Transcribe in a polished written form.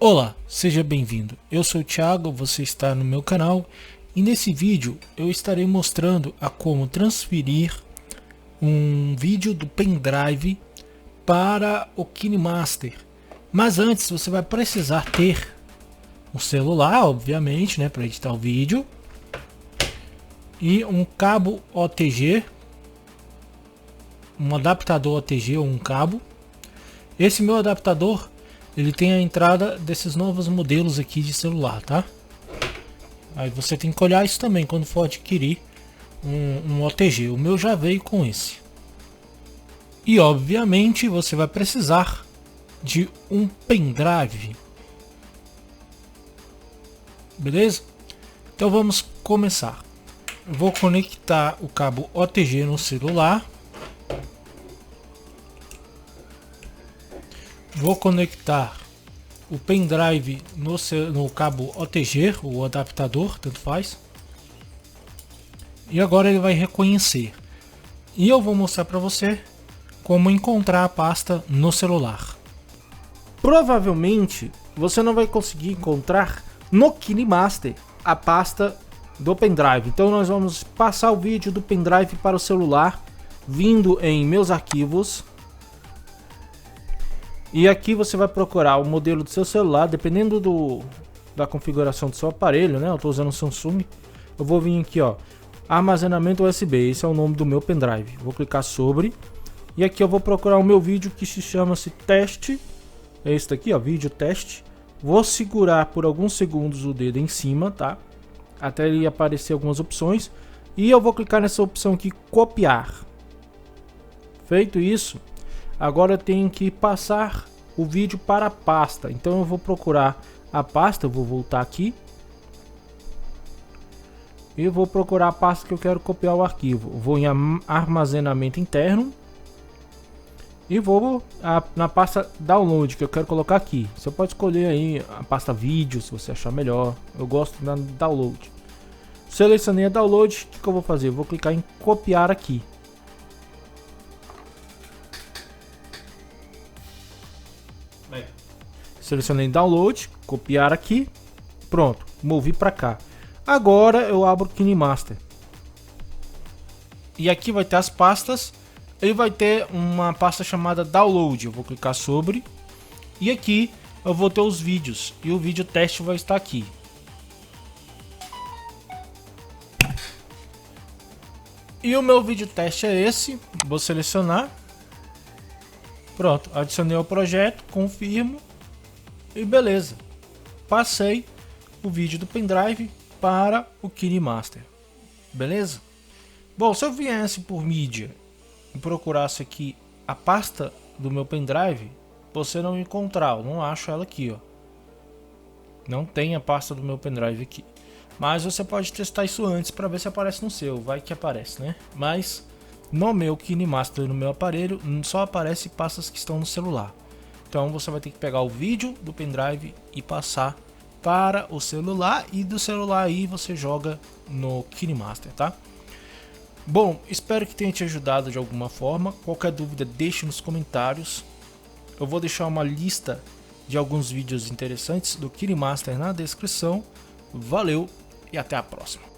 Olá, seja bem-vindo. Eu sou o Thiago, você está no meu canal e nesse vídeo eu estarei mostrando a como transferir um vídeo do pendrive para o KineMaster. Mas antes você vai precisar ter um celular, obviamente, né, para editar o vídeo, e um cabo OTG, um adaptador OTG ou um cabo. Esse meu adaptador ele tem a entrada desses novos modelos aqui de celular, tá? Aí você tem que olhar isso também quando for adquirir um OTG. O meu já veio com esse. E obviamente você vai precisar de um pendrive. Beleza? Então vamos começar. Eu vou conectar o cabo OTG no celular. Vou conectar o pendrive no cabo OTG, o adaptador, tanto faz. E agora ele vai reconhecer. E eu vou mostrar para você como encontrar a pasta no celular. Provavelmente você não vai conseguir encontrar no KineMaster a pasta do pendrive. Então nós vamos passar o vídeo do pendrive para o celular, vindo em meus arquivos. E aqui você vai procurar o modelo do seu celular, dependendo da configuração do seu aparelho, né? Eu estou usando o Samsung. Eu vou vir aqui, ó, armazenamento USB. Esse é o nome do meu pendrive. Vou clicar sobre. E aqui eu vou procurar o meu vídeo que se chama-se teste. É esse daqui, ó, vídeo teste. Vou segurar por alguns segundos o dedo em cima, tá? Até ele aparecer algumas opções. E eu vou clicar nessa opção aqui, copiar. Feito isso, agora eu tenho que passar o vídeo para a pasta. Então eu vou procurar a pasta, eu vou voltar aqui. E vou procurar a pasta que eu quero copiar o arquivo. Vou em armazenamento interno. E vou na pasta download que eu quero colocar aqui. Você pode escolher aí a pasta vídeo se você achar melhor. Eu gosto da download. Selecionei a download, o que eu vou fazer? Eu vou clicar em copiar aqui. Selecionei download, copiar aqui, pronto, movi para cá. Agora eu abro o KineMaster. E aqui vai ter as pastas. Ele vai ter uma pasta chamada download. Eu vou clicar sobre. E aqui eu vou ter os vídeos. E o vídeo teste vai estar aqui. E o meu vídeo teste é esse. Vou selecionar. Pronto, adicionei ao projeto, confirmo. E beleza, passei o vídeo do pendrive para o KineMaster, beleza? Bom, se eu viesse por mídia e procurasse aqui a pasta do meu pendrive, você não encontrar, eu não acho ela aqui, ó. Não tem a pasta do meu pendrive aqui. Mas você pode testar isso antes para ver se aparece no seu, vai que aparece, né? Mas no meu KineMaster, no meu aparelho, só aparece pastas que estão no celular. Então você vai ter que pegar o vídeo do pendrive e passar para o celular, e do celular aí você joga no KineMaster, tá? Bom, espero que tenha te ajudado de alguma forma. Qualquer dúvida deixe nos comentários. Eu vou deixar uma lista de alguns vídeos interessantes do KineMaster na descrição. Valeu e até a próxima.